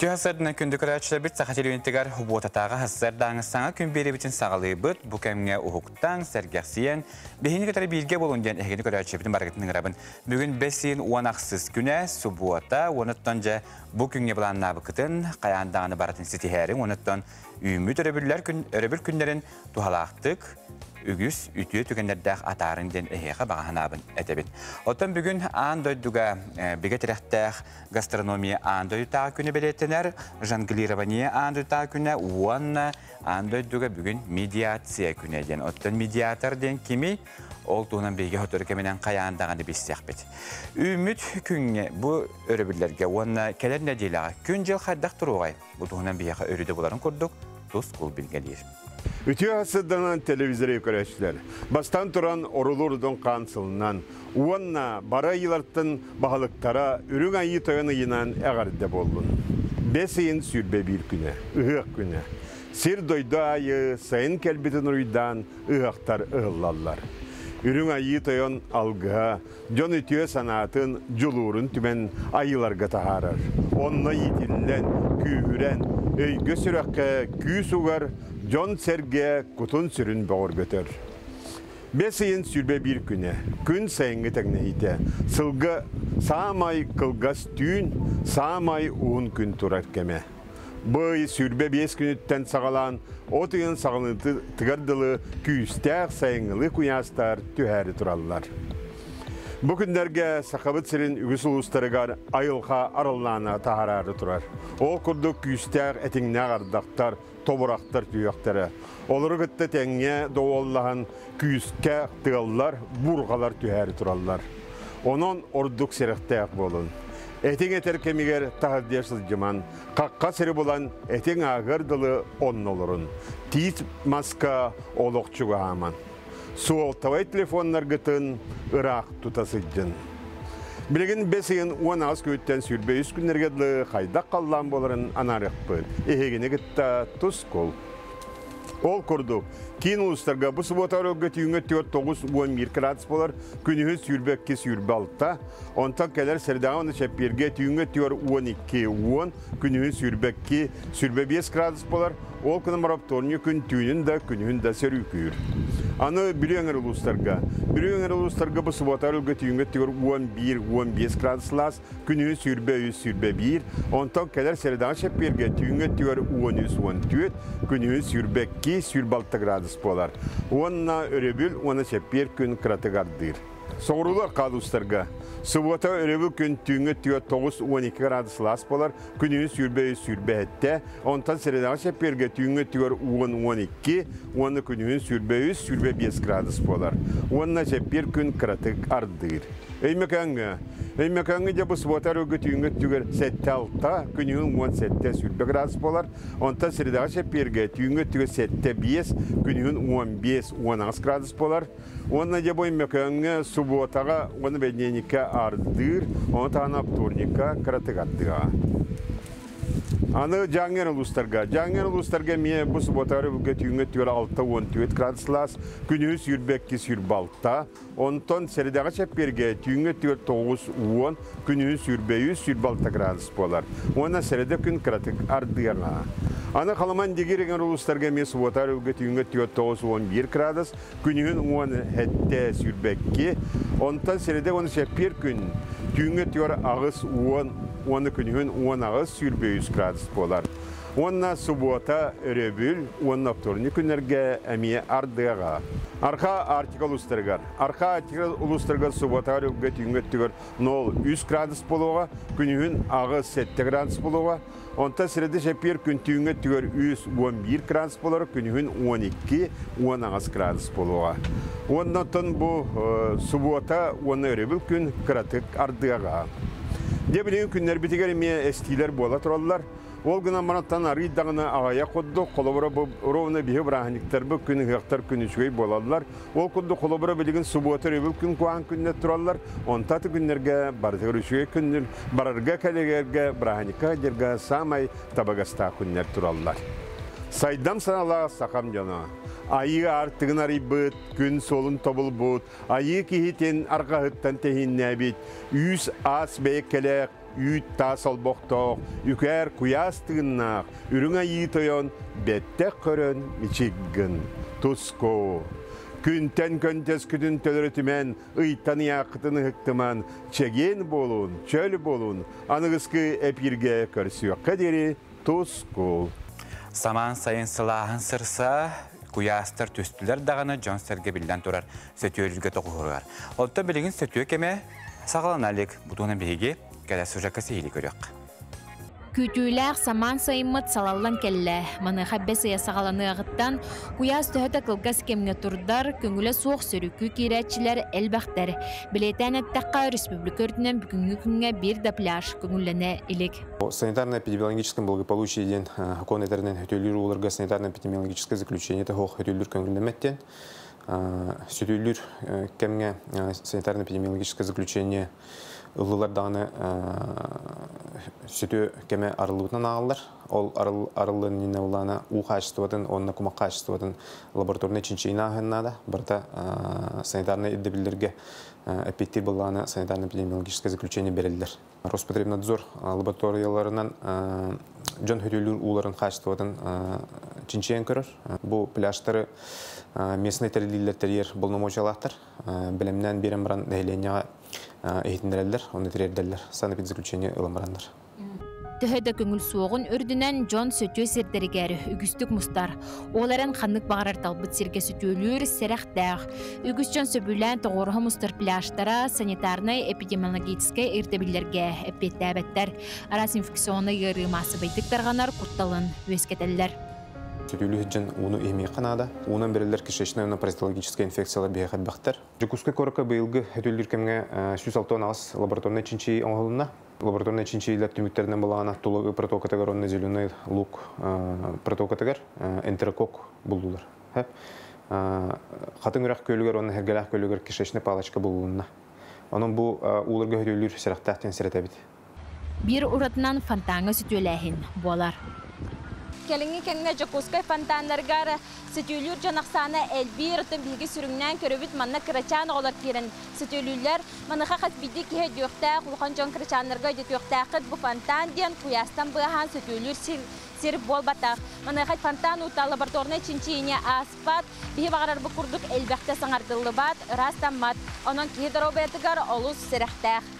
Ütü hasarına kündük araçlar bir sahatili ünitigar hubotatağı hasar dağınısana kün beri bitin sağlığı bıt bu kemge uhuktan sergasiyen behini kadar bilge boluncan ehgenik araçlar bitin baraketinin arabın. Bugün besin uanaksız güne subuata unuttanca bu gün yapılan nabıkıtın kayandağını baratın sitiherin unuttan ümit örebül günlerin duhalaktık. Ügüs, ütü tükenlerdağ atarından ehege bağanabın etebit. Otan bugün andoyduga bigetirehtäh gastronomiya andoyutağı günü belettener, janglirabaniya andoyutağı günü, uanna andoyduga bugün mediatsiya günü den. Otan mediator den kimi olduğundan bilgi hotorikeminen kayandağını bilsek. Ümit günü bu örebüllerge, uanna keler nedila küncel haddaq turuğay. Bu doğunan bilgi örüde buların kurduk, tuz kul bilgelir. Ütü hasıdanan televizyon yukarıçlar. Bastan turan orulurdun kansılından, uanna bara yılartın bahalıktara ürün ayı toyanı yınan eğarda bollun. Beseyin sürbe bir güne, ıhık güne. Sir doydu ayı sayın kelbitin uydan ıhaktar ıhıllallar. Ürün ayı toyan algıha, John ütü sanatın julurun tümen ayılarga taharar. Onna yitillen, kühüren, öygü sürekke küy sugar, John Serge kutun sürün bağır götür. Beseyin sürbe bir güne, gün sayıngı tekneyite, sılgı sağmay kılgas tüyn, sağmay uğun gün turar keme. Bıy sürbe 5 günütten sağalan, otuyun sağlığını tıgardılı küyüster sayıngılı kuyastar tüheri turallar. Bu günlerge sakabıt sirin ügüs ulustarıgar ayılğa aralana tahararı turar. Ol kurduk küyüster etinne ardaktar, toburaktar tüyakları. Olur gıtta tenge doğallağın küyüske tığallar, burgalar tüheri turallar. Onun orduk serikteyak bolun. Etin eter kemiger tahadiyasız cıman, kakka seri bulan etin ağırdılı onun olurun. Tiz maska olukçuğa aman. Suol tavay telefonlar gıtın ırak tutasıcın. Bilegin beseyin uan ağız köyütten sürbe 100 günlergedli haydak kallan boların anarıqpı. Ehegine gıtta tuz kol. Ol kurduk. Kiin uluslarga bu subotarı götüyünge 4-9-11 gradus bolar. Günühü sürbekki sürbe altta. Ondan keler serdağını çepirge tüyünge 12-10. Günühü sürbekki sürbe 5 gradus bolar. Ol kınım raptorunu gün tüyünün de günühün de serükür. Anı biliyorlar uluslarga. Biliyorlar uluslarga bu subotarı götüyünge 11-15 gradus las. Günühü sürbe 1. Ondan keler serdağını çepirge tüyünge 13-14. Günühü sürbekki sürbe 6 gradus bolar. Onna örebül, ona çepir gün kratıgardır. Soğrular kaluslarga. Subota örebül gün tüyünge 9-12 gradus las bolar. Günühü sürbe hette. Ondan sereden çepirge tüyünge 10-12. Onna günühü sürbe 5 gradus bolar. Onna çepir gün kratıgardır. Eymekange bu subotar ögütüyünge tüger 7-6, günühün 17 sürbe gradus bolar. Ondan sereden çepirge tüyünge tüger 7-5, günühün 15-16 gradus bolar. Onna jabo eymekange subotaga onu bedenike ardır, ondan aptornika kratıgardıga. Anı Janger uluslarga miye bu subotarı bu götüyünge tüger 6-14 gradus las, günühü sürbekki sürbe 6. Ondan seriden çepirge tüyünge tüger 9-10, günühü sürbe 6 gradus bolar. Ona seride gün kratık ardıga. Ana kalaman digirigen uluslarga miye subotarı bu götüyünge tüger 9-11 gradus, günühün 17 sürbekki. Ondan seride onu çepir gün tüyünge tüger ağız 10, onu günühün 10 ağız sürbe 100 gradus bolar. Onna subota örebül, onna aptorunu günlerge emiye ardıga. Arka artikal uluslarga subota götüyünge tüger 0-100 gradus boluğa, günühün ağız 7 gradus boluğa. Ondan sırada şepir gün tüyünge tüger 111 gradus bolar, günühün 12-10 gradus boluğa. Ondan bu subota onna örebül gün kratık ardıga. Debilen günler bitiger emiye estiler bola turallar. Olguna manattan arı dağına ağaya koddu, kolabora rovna bihe brahaniktar bu günü hektar günü şüy bolallar. Ol koddu kolabora bilgin subotar evil gün kuan günne turallar. Ontatı günlerge barıtır şüy günler bararga kalegerge brahanika jerga samay tabagasta günler turallar. Saydam sanala sakam jana. Ayı artığın arı bıt, gün solun tobul bud. Ayı kihiten arka hıttan tehin nebit. 100 as beykele үйт тас олбоқтоқ, үкер куястығыннақ, үрің айы тойон, беттек көрін мичиггін, туско. Күнтен көнтес күтін төлірітімен, ұйттан яқытын ұқтыман, чеген болуын, чөл болуын, анығысқы әпірге көрсіуі қадері туско. Саман сайын сылағын сырса, куястар төстілер дағаны Джон Серге білден тұрар сөтүйелерге тоқығырғар. Олта білігін сөтүйе кеме сағалан әлік бұтуынан бігі кәлі сұжаққа сейілі көрек. Күтүйләр саман сайыммыт салаллан келле. Маныға бәсіе сағаланы ағыттан, куяс төхөті қылғас кемге тұрдар, көңілі соқ сөрікі кейрәтчілер әлбәқтер. Білетен әттәққа республика өртінен бүгінгі күнге бір да пляж көңіліне илік. Санитарно-эпидемиологическом благополучии ден хакон этернен хөтөлүр уларга санитарно-эпидемиологическое заключение тохох хөтөлүр көңілдеметтен. Сөтөлүр кемге санитарно-эпидемиологическое заключение ылылар дағаны сөтө кеме арылуытынан ағылар. Ол арылын ніне оланы у качестводан, онына кума качестводан лабораторный чинчейна ағыннада. Барда санитарно-эпидемиологическое эпидемиология болғаны санитарно-эпидемиологическое заключение берілдер. Роспотребнадзор лабораторияларынан жон хөтөлүр уларын качестводан чинчейн көрір. Бұл пляжтары местный тәрелілердер болномочалақтар. Білімнен берен баран дәйленияға ehitindiriler, onu tirerdiler. Sanepid заключение ılamıranlar. Töhöde көңіл соғын үрдінен Джон сөтө сердерігер, үгістік мұстар. Оларын қанық бағарар талбыт серге сөтөлір сәрәқтәғ. Үгістен сөбілен тоғырғы мұстар пляжтара санитарный эпидемиологический иртебілерге әппетті әбәттер. Арас инфекционы ерімасы байдықтарғанар құтталын өскетелер. Сөтөлі хүджін оны емей қанада. Онын берілер кішешіне паразитологическая инфекциялар бейхат бақтар. Жүкуске көрікі бұйылғы хөтөлір кемге 106 ағыз лабораторный чинчей оңғылына. Лабораторный чинчейлер түміктерінен болағына тұлығы протокатегор, онны зеленый лук протокатегор, энтерокок бұлдылар. Қатын үрақ көлігер, онны хергелақ көлігер кішешіне палачка бұлдылына. Оның бұл ұлырғы хөтөлір сәрақтақтен сәрәтәбіт. Bir uğratından fantanga sütülәхін болар. Келіңі кәңіне Жокускай фонтанларғар сүтөлүр жанақсаны әлбір ұтын білгі сүріңнен көрібіт манна кырачан олар керін сүтөлүлер. Маныға қас биді кеге дөқтәқ, ұлған жон кырачанларға дөқтәқыт бұ фонтан ден құястан бұған сүтөлүр сер бол батақ. Маныға фонтан ұта лабораторны чинчейіне аспат, бейі бағарар бұ күрдік әлбәқті саңардылы бат, растан мат. Онын кеге дұробетігар олыс сірәқтәқ.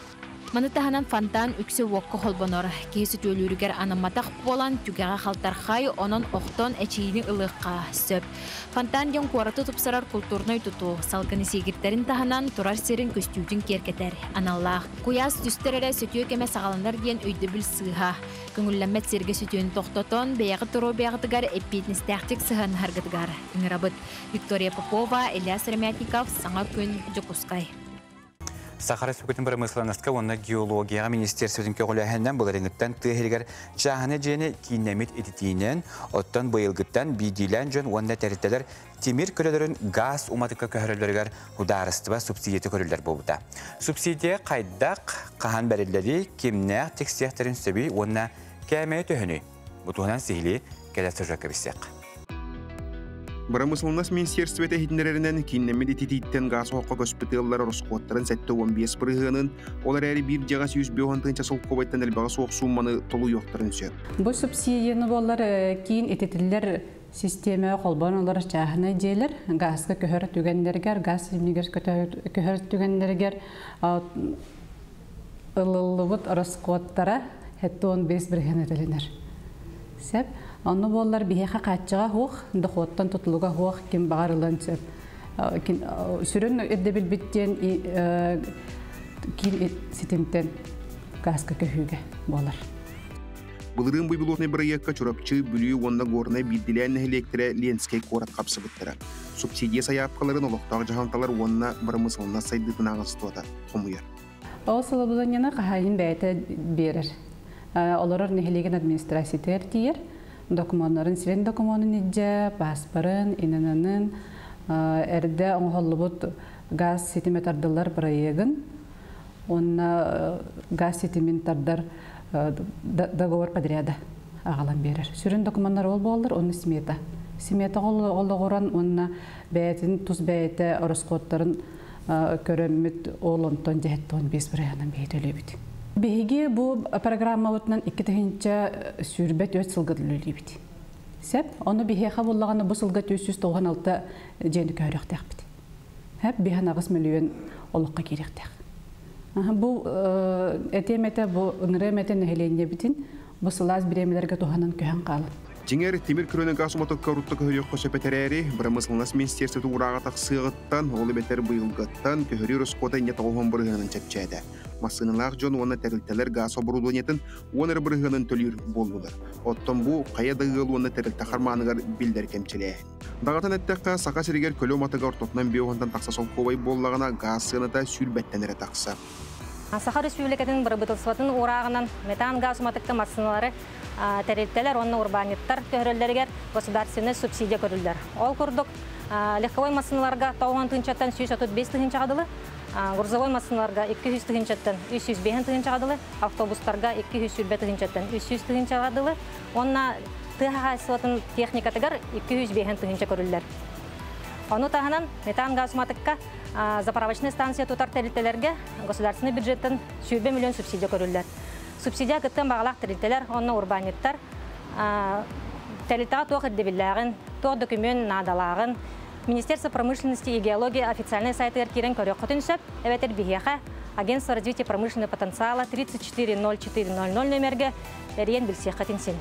Манытаханан фонтан үксі уаққы холбонор. Кейсі төлірігер анаматақ болан түгеға қалтар қай, онын оқтон әчейіні ылыққа сөп. Фонтан ден қуараты тұпсарар культурной тұту. Салқыны сегіртерін таханан тұрар серін көстюдің керкетер. Аналлақ. Куяс түстерері сөтіе кеме сағаландар ден өйді біл сыға. Көңілләмет серге сөтіен тоқтотон, бәяғы тұру бәяғытыгар әппетіні стәқтік сыған харғытыгар. Үңірабыт. Виктория Попова, Ильяс Ремятников, Саңа күн, Жокускай. Сахара сөкетін бір мысланыстқа оны геологияға министерстветін көғіләхенден бұл әріңіттен тұғылгер жағаны жені кейінемет ететейінен, оттан бұйылғыттан бейдейлен жөн онда тәріттелер темір көрілерін газ уматыққа көрілерігер ұдарыстыва субсидияты көрілер болуда. Субсидия қайдақ қахан бәрілері кемнәқ тексияқтарын сөбей онына кәмәй төхіні. Бұтуғынан сейілі кәләсі жоққа бісек. Брамысланас министерствете хитнереринен киннеме детититтен газ хоққа госпиталлар росқуаттарын сәтті 15 бірғының, олар әрі бір жаға 105 часыл қобайттан әлбаға соқ сумманы толу yoқтарын сөп. Бұл субсидияны болар кейін ететілер система қолбан олар жағына дейлер, газға көхір түгендергер, газ емнегер көхір түгендергер, ылылыбыт росқуаттара әтті 15 бірғын етілінер. Сәп, оны болар бейеқа қатчыға хуқ, дұқуаттан тұтылуға хуқ, кем бағарылан сөп. Сүрін өдді білбіттен кейін сетімтен газға көхіге болар. Бұлырын бұйбылуғыны бір еққа чұрапчы бүлі онда ғорына білділән әлектірі ленскей қорат қапсы бұттыра. Субсидия саяпқаларын олықтағы жағанталар онына бір мысылына сайдытын ағыстуада қомуяр. Ол сылыбылын ена қағайын бәйті берір. Оларыр нехелеген администрасиятер тиер, документарын, сирен документын иджа, паспарын, инананын, әрді оңғолыбыт газ сетімет ардылар бірайығын, онына газ сетімет ардар договор подряда ағалан берер. Сүрен документтар ол болыр, оны смета. Смета олығыран, онына бәйтін, тұз бәйті орысқоттарын көріммет олонтон жәтті 15 бірайғынан бейт өлі бүті. Беги бу программа утнан 2-нче сүрбет өт сылгыдылы бит. Сеп, оны бихеха буллаганы бу сылгыт 396 жени көрөктәк бит. Хәп 1.9 миллион олыққа керектәк. Бу этемете бу ыңрымете нәһелене битин бу сылаз биремелерге туханан көһән калып. Жеңер темир көрөнө гасмоток коруттук хөйөк көсөпөтөрәри, брамыслыңас министерстве урага таксыгыттан, олы бетер быйылгыттан көһөрү роскота не толгон бырыгынын чепчәдә. Масыналар жон оны тәрилтәләр газ оборудованиятын оныр бырыгынын төлүр болдулар. Оттон бу кая дыгыл оны тәрилтә харманыгар билдер кемчеле. Дагатан әттәккә сака сиригер көлө матыгар тотнан биогондан такса солковай боллагына газ сыныта сүрбәттәнәре такса. Саха Республикатын бырбытылсыбатын урагынан метан газ матыкка масыналары тәрилтәләр онны урбаниттар төрөлләргә государственный субсидия көрүлдәр. Ол курдук легковой масыналарга 90 135 тыгынча гадылы, грузовой масыналарга 200 тыгынчаттан 305 тыгынча гадылы, автобустарга 205 тыгынчаттан 300 тыгынча гадылы, онна тыгасытын техникатыгар 205 тыгынча көрүлдәр. Оны таханан метан газ матыкка заправочная станция тутар тәрилтәләргә государственный бюджеттан 20 миллион субсидия көрүлдәр. Субсидия кыттан багалак тәрилтәләр, онна урбаниттар тәрилтәгә тоқ иддебилләгын, тоқ документ надалагын, Министерство промышленности и геологии официальный сайты кирен көрөк көтүнсөп, эветер бихеха Агентство развития промышленного потенциала 340400 номерге эрен билсех катинсен.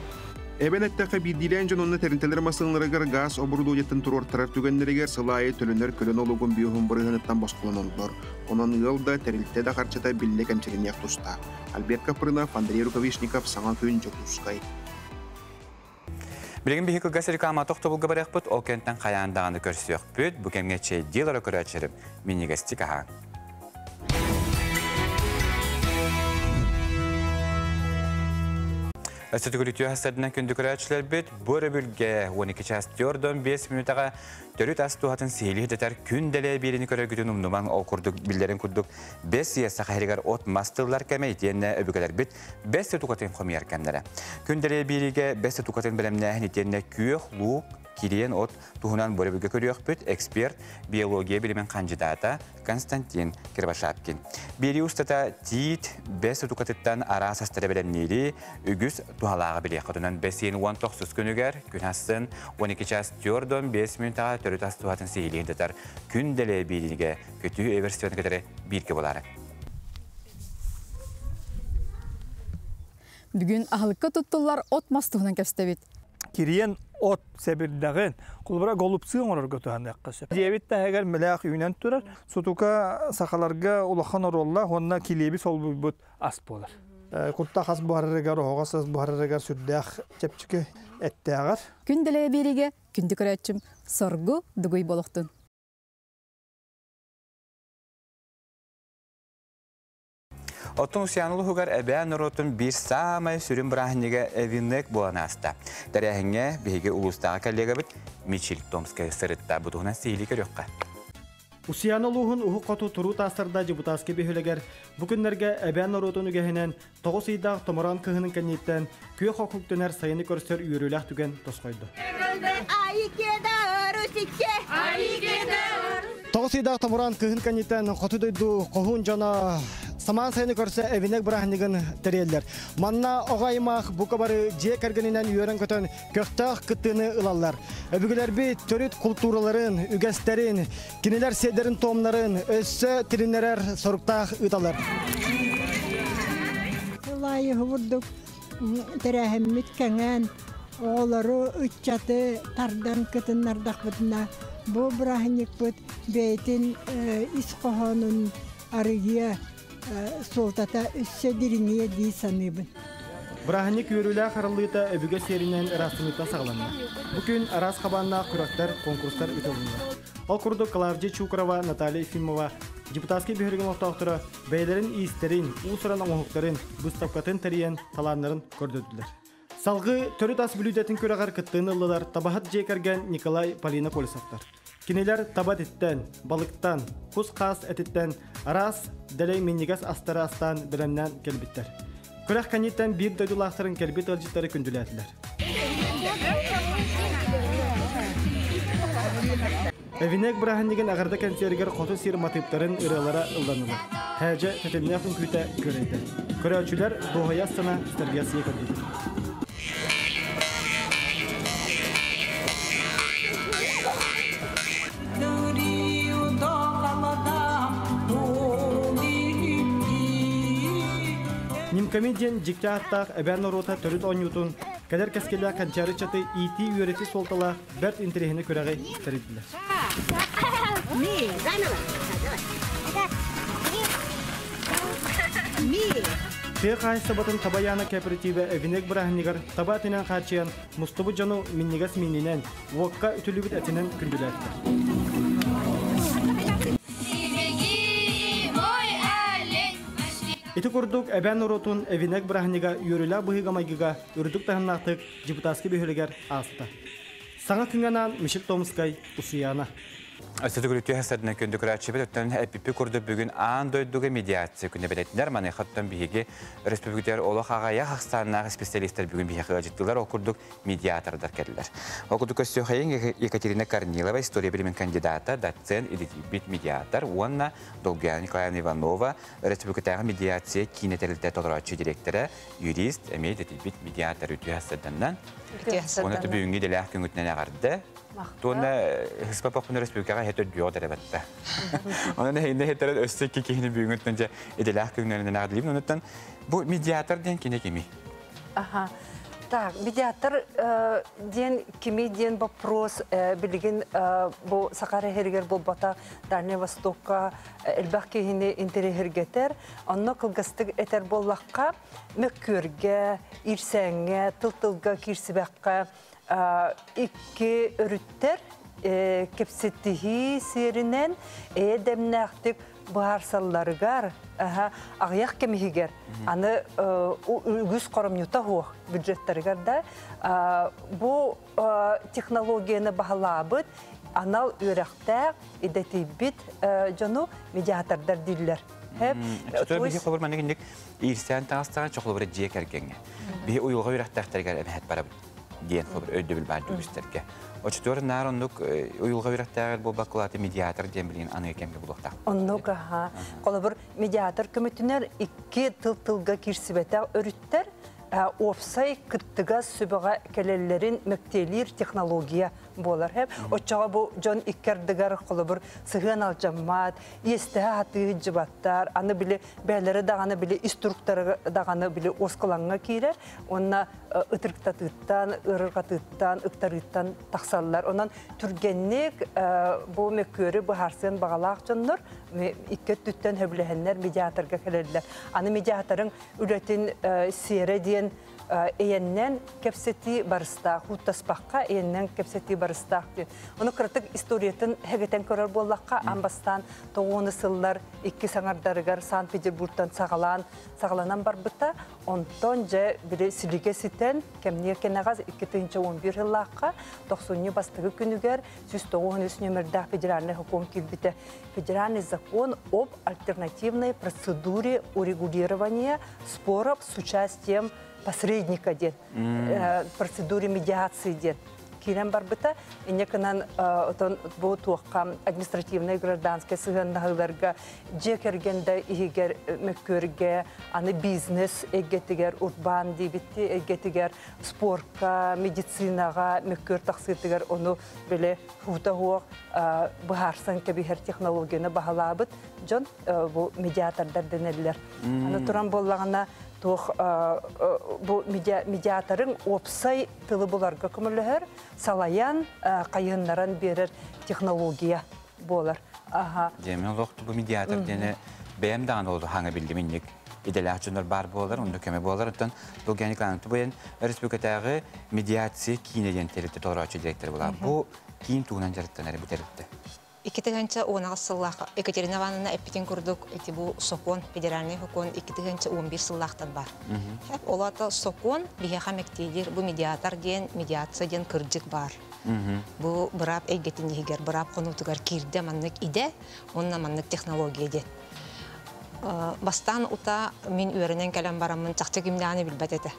Эбенеттәкә бидилән җонны тәрилтәләр масынларыгар газ оборудованиятын турортар түгәннәргә сылай төлөнер көлөн олугун биохун бырыгынаттан башкаланылар. Онан елда тәрилтәдә харчата билле кемчелен яктуста. Альберт Капрынов, Андрей Рукавишников, Саңа күн Жокускай. Билген бихи кылгасы рекама тоқтобылға барақ бұд, ол кенттен қаяндағаны көрсіяқ бұд, бұл кемге чей делара көрі әчеріп, минигестик аға. Өстетігілі хастардынан күнді көрі әчілер бұд, бұры бүлге 12 частерден 5 минутаға төріт ас туғатын сейлі дәтер күн дәлі беріні көрі күтін ұмныман ол күрдік, білдерін күрдік 5 есі қайрығар от мастылар кәмей дейінне өбігілер бұд 5 тұқатын қомияр кәмдері. Күн дәлі беріге 5 тұқатын білімне әнетенне күйек, луқ, кирен от туһунан боребүгө көрүөк бүт эксперт биология билимен кандидата Константин Кирбашапкин. Бери устата тиит бес тукатыттан ара састыра белемнери үгүс тухалага биле катынан бесин 19 күнүгер күнасын 12 час 4-5 минутага төрөтас туатын сейлендетер күн деле билиге көтүү эверсион кетере бирге болары. Бүгүн ахылыкка туттулар от мастыгынан кепстебит. Кирен от себирдагын кулбара голубсың орор көтөһән яккысы. Дебит тәгәр милах үйнән турар, сутука сахаларга улахан оролла, онна килеби сол бут ас болар. Кутта хас барырыгар, хогасыз барырыгар сүрдәх чепчике эттәгәр. Күнделе бириге, күнди көрәчим, соргу дугуй болохтун. Оттун усянылы хугар әбән оротун bir самай сүрін брахнига эвиннек буанаста. Дәрәһеңе беге улустағы коллега бит Мичил Томская сырытта бутугынан сейли көрөккә. Усянылыгын уху кату туру тасырда жибутаски бехөлегер бүгүннәргә әбән оротун үгәһенән 9 ыйдак томоран кыһынын кәнниттән көй хокуктөнәр сайыны көрсөр үйрөләх түгән тоскойды. Тогыз ыйдак томоран кыһын кәнниттән котудойду кохун жана Саман сайыны көрсө эвинек брахнигын тереллер. Манна огаймах букабары же кергенинен үйөрөн көтөн көктөх кыттыны ылаллар. Өбүгүлер би төрүт культураларын, үгәстерин, кинелер седерин томнарын өссө тиринерер соруктах ыталар. Лайы хурдук терәһеммит кәңән оғлары үтчаты тардан кытыннардак бутна. Бу брахник бут бейтин исқохонун арыгия солтата үссе дириние ди саныбын. Брахник үйрүлә харылыта өбүгө серинен расыныта сагланна. Бүгүн арас кабанна курактар конкурстар үтөлүнү. Ал курду Клавдия Чукрова, Наталья Ефимова, депутатский бюрөгөн ортоктора бейлерин истерин, усуран оңуктарын, бустапкатын терен таланнарын көрдөдүлөр. Салгы төрөт ас бүлүдетин көрөгөр кыттыынылылар табахат жекерген Николай Полина Полисовтар. Кинелер табат иттен, балыктан, кус қас әтіттен, арас, дәлей меннигас астары астан білімнен келбіттер. Көрәк кәнеттен бір дойдулақтарын келбіт өлжіттері күнділәділер. Эвинек браһаннигин агарда кенсергер қоты сир матыптарын ыралара ылданылы. Хәҗә тәтемнәфин күтә көрәйді. Көрәчүләр бохаясына стәргәсие көрді. Нимкомедиан жиктяаттақ әбән орота төрүт онютун, кәдер кәскелі қанчары чаты ити үйреті солтала бәрт интерехіні көрәғай тәрелділер. Тер қайсы батын табаяны кооперативі әвінек бірахнигар табатынан қачиян мұстыбы жану миннигас мининен уаққа үтілігіт әтінен күнділәді. Ити курдук әбән оротун әвинек бірахнига юріла бұхига майгига үрдік тағыннақтық депутатски бөхілігер асыта. Саңа күнганан Мишел Томскай Усияна. Әсеті күрітті әсәрдіне күнді күрәтшіпет өттен әпіпі күрді бүгін аң дойдуғы медиация күнде бәлетіндер. Маны қаттан бігеге республикатер олық ағая қақстанағы специалистер бүгін бігеге ғажеттілер оқырдық медиатордар кәділер. Оқырдық өсі қайын Екатерина Корнилова, история білімін кандидата, доцент, идетибит медиатор, онна Долгая Николаевна Иванова, республикатағы медиация кинетелілді толырачы директоры, юрист, әмей идетибит медиатор өтті әсәрдінен. Оны бүгінгі делі әкін өтінен ағарды. Туонна Хиспапақпын республикаға хетер дүйоқ дәребәтті. Оның әйінде хетер өссекке кейіні бүгінгіттен еделәқ күнгінерінен ағдылеймін. Онықтан бұл медиатор ден кене кеми? Так, медиатор ден кеми ден вопрос білген бұл Сақары хергер бұл бата Дальний Востокқа әлбәқ кейіні интерехергетер. Онны қылғыстық әтер боллаққа мөккөрге, ирсәңе, тыл-тылға кирсібәққа iki örütter kepsetihi serinen edemnaktik baharsallargar ağyak kemihiger anı güz qoramnyuta hoq budjetlargar da bu texnologiyani bahalabıt anal örekte idetibit jonu mediatorlar diller. Hep bir xabar mana gindik irsen tağıstağın çoxlu bir jek erkenge. Bir uyulğa örekterger emet bara diyen xabar ödü bilbärdi üstlerge. Oçtor naronduk uyulğa örekterger bu bakulati mediator diyen bilin anı ekemge bulaqta. Onluk ha. Qolabır mediator kömütüner iki tılga kirsibete örütter. Ofsay kıttıga sübüga kelellerin mektelir teknologiya bolar hep. Oçağa bu John ikkerdigar qolabır sığın alcammat, yestehe hatı jibattar, anı bile beyleri dağını bile instruktörü dağını bile oskılanğa kirer. Onna ıtırktatıttan, ırırgatıttan, ıktarıttan taqsallar. Ondan türgenlik bu mekörü bu harsiyen bağalaq canlar ikket tütten höblehenler mediatorga keleller. Anı mediatorun üretin siyere diyen eğenden kepseti barıstaq, hutaspaqqa eğenden kepseti barıstaq diyen. Onu kırtık istoriyetin hegeten körür bollaqqa ambastan 9 yıllar iki sanardarıgar Sankt Peterburg'dan sağlanan barbıta ontonca bile silige sitten kemniye kenagaz 2011 yıllaqqa 90 bastığı günüger 193 nömerdağ federalny hukum kilbite. Федеральный закон об альтернативной процедуре урегулирования споров с участием посредника, процедуре медиации. Кирен барбыта, неканан bu tuğqa administrativnay гражданская сыгыннағыларға жекергенде игер мөккөрге, аны бизнес эгетигер, урбан дебитти эгетигер, спортка, медицинаға мөккөр тақсытыгер, оны біле хута хуақ бұхарсан кәбихер технологияны бағалабыт, жон bu медиатордар денелер. Аны туран боллағына bu mediatorun opsay tılı bularga kömürlüher, salayan kayınlaran berer teknologiya bolar. Demin oldu bu mediator dene benim dağın oldu hangi bildiğimlik idealçılar bar bolar, onu köme bolar. Ondan bu geniklanıntı bu en Respublikadağı mediasiya kineden terite toraçı direktörü bolar. Bu kin tuğunan jarıttanları bu terite. Икитегенче оңагы сыллах Екатерина Ивановна эпитен курдук эти бу сокон федеральный хукон икитегенче 11 сыллахтан бар. Хеп олата сокон бихеха мектедир бу медиатор ден медиация ден кырдык бар. Бу бирап эгетин егер бирап конутугар кирде маннык иде, онна маннык технология де. Бастан ута мен үйренен келем барамын чакча кимданы билбет эте.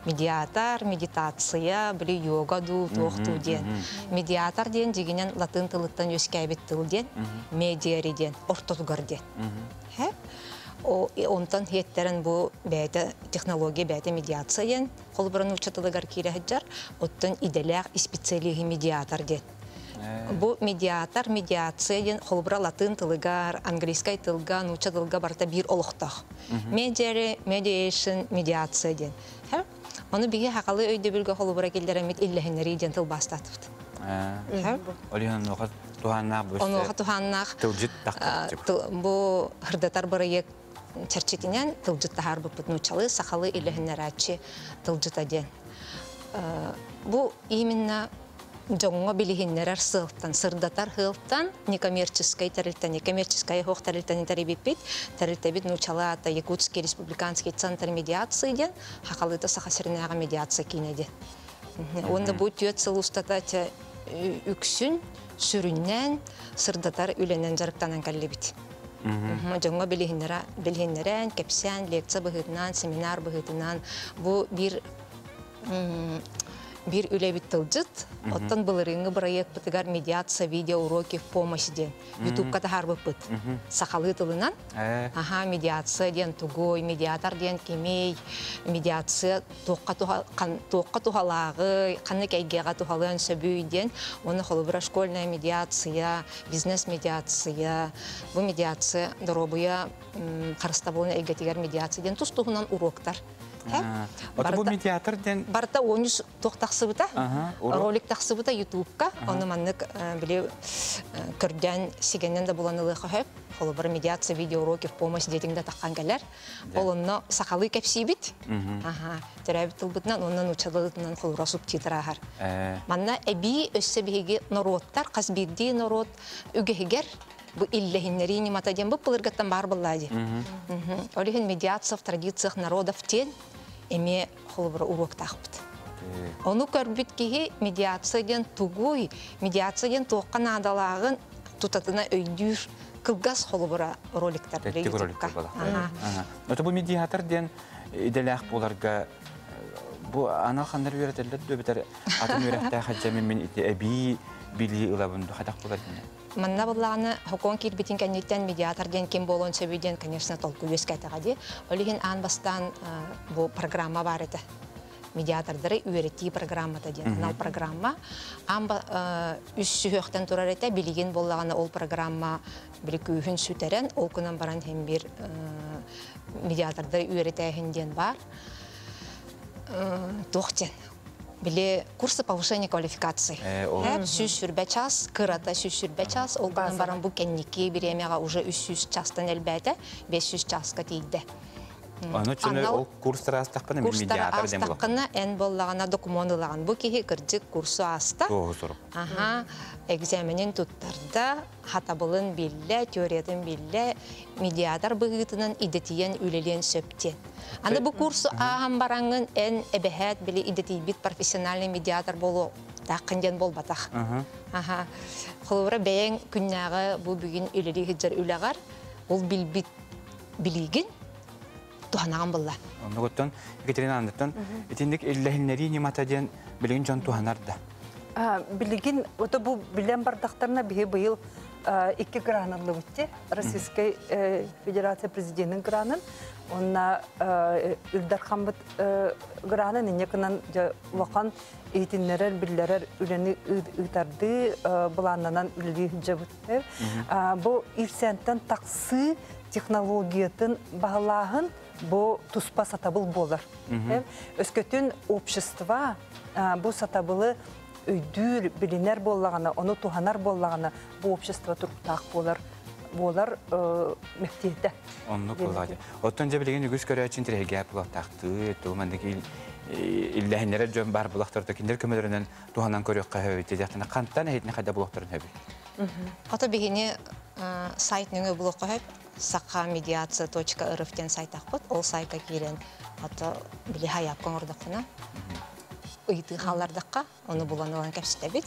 Медиатор, медитация, били йога ду, тоқту ден. Медиатор ден дегенен латын тылыттан өскәйбет тыл ден, медиари ден, ортотугар ден. Онтан хеттерін бұл бәйті технология, бәйті медиация ден, қол бұрын ұчатылығар кейлі хәджар, оттан иделяқ специалиги медиатор ден. Бу медиатор, медиация ден холбра латын тылыгар, английскай тылга, нуча тылга барта бир олуқтақ. Mediation, медиация ден. Оны биге хақалы өйді білгі холбра келдер әмет илләхінері ден тыл бастатыпты. Олихан оға туханнақ бөсті? Оны оға туханнақ. Тылжыт таққып. Бу хырдатар барайық чәрчетінен тылжыт тахар бұпыт нучалы, сақалы илләхінері әтші тылжыт ден. Бу именно жоңго билихиннерер сылтан, сырдатар хылтан, некоммерческой тарилтан, некоммерческая хох тарилтан тарибипит, тарилтабит нучалата Якутский республиканский центр медиации ден, хакалыта сахасырнага медиация кинеде. Онда бу түйет сылустатать үксүн, сүрүннен, сырдатар үленен жарыктанан каллебит. Жоңго билихиннерен, кепсен, лекция быгытынан, семинар быгытынан, бу бир үлебит тылжыт, оттан былырыңы проект бытыгар медиация видео уроки в помощь ден. YouTube-ка тахар быпыт. Сақалы тылынан, медиация ден тугой, медиатор ден кемей, медиация тоққа тухалағы, қаны кәйгеға тухалығын сөбүй ден, оны холыбыра школьная медиация, бизнес-медиация, бұл медиация дұробыя қарыста болын әйгетігер медиация ден тұстығынан уроктар. Бұл медиатор ден... Барта 13 тоқтақсы бұта, ролик тақсы бұта YouTube-ка, оны маннық біле көрден сегеннен де бұланылығы хөп, қолы бір медиация видео-уроки в помощь детіңді таққан кәлер, ол оны сақалы кәпсей біт, түрәбі тұлбытынан, онынан ұчалығытынан қолыра субтитр ағар. Манна әбі өсі бейге народтар, қазбирді народ үгігер, бұл илләхіннері немата ден бұл бұлырғаттан бар бұллады. Олеген медиация в традициях народов тен, эме холбра урок тахпыт. Оны көрбіт кейі медиациядан тугуй, медиациядан тоққан адалагын тутатына өйдүр кылгас холбра роликтар. Тәттік роликтар бала. Бұл медиатор ден иделяқ боларға, бұл ана қандар өретелер дөбітер атын өретті қаджамын мен әбей білі ұлабынды қадақ болар ден. Манна булланы хокон кирбитин кеннеттен медиатор ден кем болон сөбүйден, конечно, толку өскәтіғади. Олеген ан бастан бұл программа бар еті. Медиатордары үйретті программата ден. Анал программа. Ан үс сүйіқтен тұрар еті, білеген боллағаны ол программа білі күйін сүтерен, ол күнан баран хем бір медиатордары үйретәйін ден бар. Тоқтен. Биле курсы повышения квалификации. Сүз сүрбе час, кырата сүз сүрбе час, ол күнен баран бұл кеннеке біремеға уже 300 частан әлбәті, 500 часка тейді. Оны чүні ол курстар астақпыны медиатор дем болу? Курстар астақпыны ән боллағана документылаған. Бұл кейі кірдік курсу аста. Экзаменин туттарда, хатабылын білі, теориятын білі, медиатор бұғытынан идетиен үлелен сөптен. Аны бұл курсу ағам бараңын ән әбәхәт білі идетей бит профессиональный медиатор болу таққынден бол батақ. Құлывыра бәйін күннағы бұл бүгін үлелі хиджар үләғар, ол білігін туханаған болла. Оны көттен, Екатерина Андыртон, етіндік әлләхінлері нематаден білігін жон туханарды. Билигин, это был билен бардахтарна бихе был 2 граналы өтте, Российской Федерация президентінің гранын, онна Илдархамбыт гранын, некінен вақан ейтінлерер, білдерер үлені ұйтарды бұланынан үлі жабытты. Бұл ирсенттен тақсы технологиятын бағалағын бұл тұспа сатабыл болар. Өскөтін общества бұл сатабылы өйдүр билинер боллағана, оны туханар боллағана бұл общество тұрқтақ болар мектейді. Оны қолады. Оттан жабілеген үгіз көрі үшін тірегі бұлақтақты, тұғымандық илләхінлері жөн бар бұлақтарды кендер көмелерінен туханан көріққа өйті дияқтына қанттан әйтіне қайда бұлақтарын өбі? Ата бігіне сайтының бұлаққа өп, sakkamediatsiya.rf'ten saytaq bud. Ол сайтқа келен ата білі хаяпқан ордақына. Үйті қалардаққа, оны бұланылан кәпсіте бет.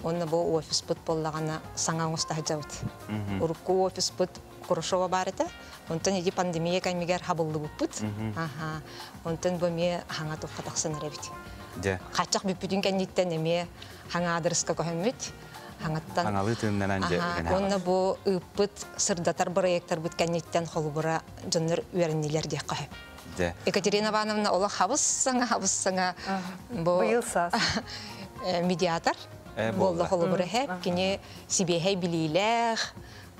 Оны бұл офис бұд болағана саңан ұстағы жауыд. Ұрыққы офис бұд Курушова бар это. Онтон иди пандемия каймигер хабылды буппут. Аха. Онтон боме хаңа тоққатақсын ребит. Же. Қачақ бүппүтін кәнниттен эме хаңа адырыска көһөммүт. Хаңаттан. Хаңалы тыыннан же. Онна бу ыппыт сырдатар проекттар бут кәнниттен холбура жоннор үернилер де көһөп. Же. Екатерина Ивановна ола хабыс саңа бу Быйылсас. медиатор. Болда холбура хеп кине сибехей билилер.